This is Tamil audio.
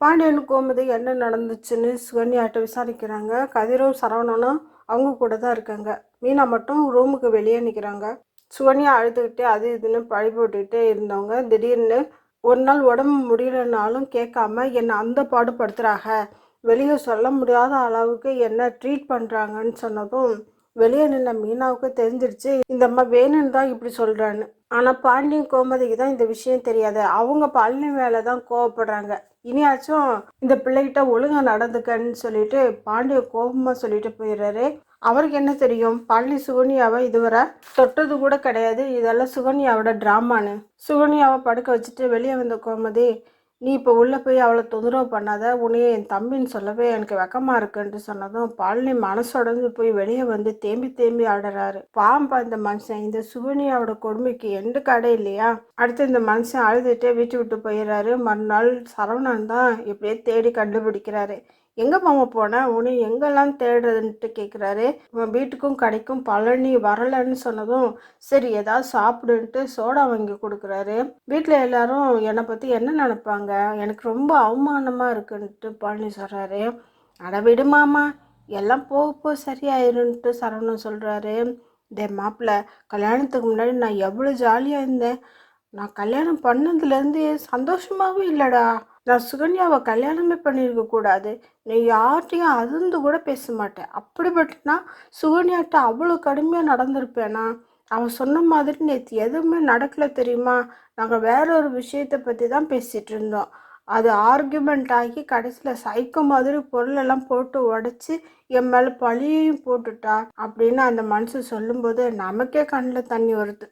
பாண்டியன் கோமதி என்ன நடந்துச்சுன்னு சுகன்யாட்ட விசாரிக்கிறாங்க. கதிரும் சரவணனும் அவங்க கூட தான் இருக்காங்க. மீனா மட்டும் ரூமுக்கு வெளியே நிற்கிறாங்க. சுகன்யா அழுதுகிட்டே அது இதுன்னு பழி போட்டுக்கிட்டே இருந்தவங்க திடீர்னு ஒரு நாள் உடம்பு முடியலனாலும் கேட்காம என்னை அந்த பாடுபடுத்துகிறாங்க, வெளியே சொல்ல முடியாத அளவுக்கு என்ன ட்ரீட் பண்ணுறாங்கன்னு சொன்னதும் வெளியே நின்ன மீனாவுக்கு தெரிஞ்சிருச்சு இந்த அம்மா வேணும்னு தான் இப்படி சொல்கிறான்னு. ஆனால் பாண்டியன் கோமதிக்கு தான் இந்த விஷயம் தெரியாது. அவங்க பழனி மேலே தான் கோவப்படுறாங்க. இனியாச்சும் இந்த பிள்ளைகிட்ட ஒழுங்கா நடந்துக்கன்னு சொல்லிட்டு பாண்டிய கோபமாக சொல்லிட்டு போயிடுறாரு. அவருக்கு என்ன தெரியும், பழனி சுகன்யாவை இதுவரை தொட்டது கூட கிடையாது. இதெல்லாம் சுகன்யாவோட ட்ராமான்னு. சுகன்யாவை படுக்க வச்சுட்டு வெளியே வந்த கோமதி, நீ இப்போ உள்ளே போய் அவளை தொந்தரவு பண்ணாத, உன்னையே என் தம்பின்னு சொல்லவே எனக்கு வெக்கமாக இருக்குன்ட்டு சொன்னதும் பழனி மனசுடைஞ்சு போய் வெளியே வந்து தேம்பி தேம்பி ஆடுறாரு. பாம்பா இந்த மனுஷன், இந்த சுகன்யாவோட கொடுமைக்கு எந்த கடை இல்லையா. அடுத்து இந்த மனுஷன் அழுதுகிட்டே வீட்டு விட்டு போயிடுறாரு. மறுநாள் சரவணன் தான் இப்படியே தேடி கண்டுபிடிக்கிறாரு. எங்கே மாமா போன, உன்னை எங்கெல்லாம் தேடுறதுன்ட்டு கேட்குறாரு. வீட்டுக்கும் கடைக்கும் பழனி வரலன்னு சொன்னதும் சரி ஏதாவது சாப்பிடுன்ட்டு சோடா வாங்கி கொடுக்குறாரு. வீட்டில் எல்லாரும் என்னை பற்றி என்ன நினைப்பாங்க, எனக்கு ரொம்ப அவமானமாக இருக்குன்ட்டு பழனி சொல்கிறாரு. அட விடு மாமா, எல்லாம் போக சரியாயிருன்ட்டு சரவணன் சொல்கிறாரு. டே மாப்பிள்ள, கல்யாணத்துக்கு முன்னாடி நான் எவ்வளோ ஜாலியாக இருந்தேன். நான் கல்யாணம் பண்ணதுலேருந்து சந்தோஷமாகவே இல்லைடா. நான் சுகன்யாவை கல்யாணமே பண்ணியிருக்க கூடாது. நீ யார்கிட்டையும் அதிர்ந்து கூட பேச மாட்டேன். அப்படிப்பட்டனா சுகன்யாட்ட அவ்வளோ கடுமையாக நடந்திருப்பேனா. அவன் சொன்ன மாதிரி நேற்று எதுவுமே நடக்கலை தெரியுமா. நாங்கள் வேற ஒரு விஷயத்தை பற்றி தான் பேசிகிட்டு இருந்தோம். அது ஆர்கியூமெண்ட் ஆகி கடைசியில் சைக்கோ மாதிரி பொருளெல்லாம் போட்டு உடச்சி என் மேலே பழியையும் போட்டுட்டா அப்படின்னு அந்த மனுஷன் சொல்லும்போது நமக்கே கண்ணில் தண்ணி வருது.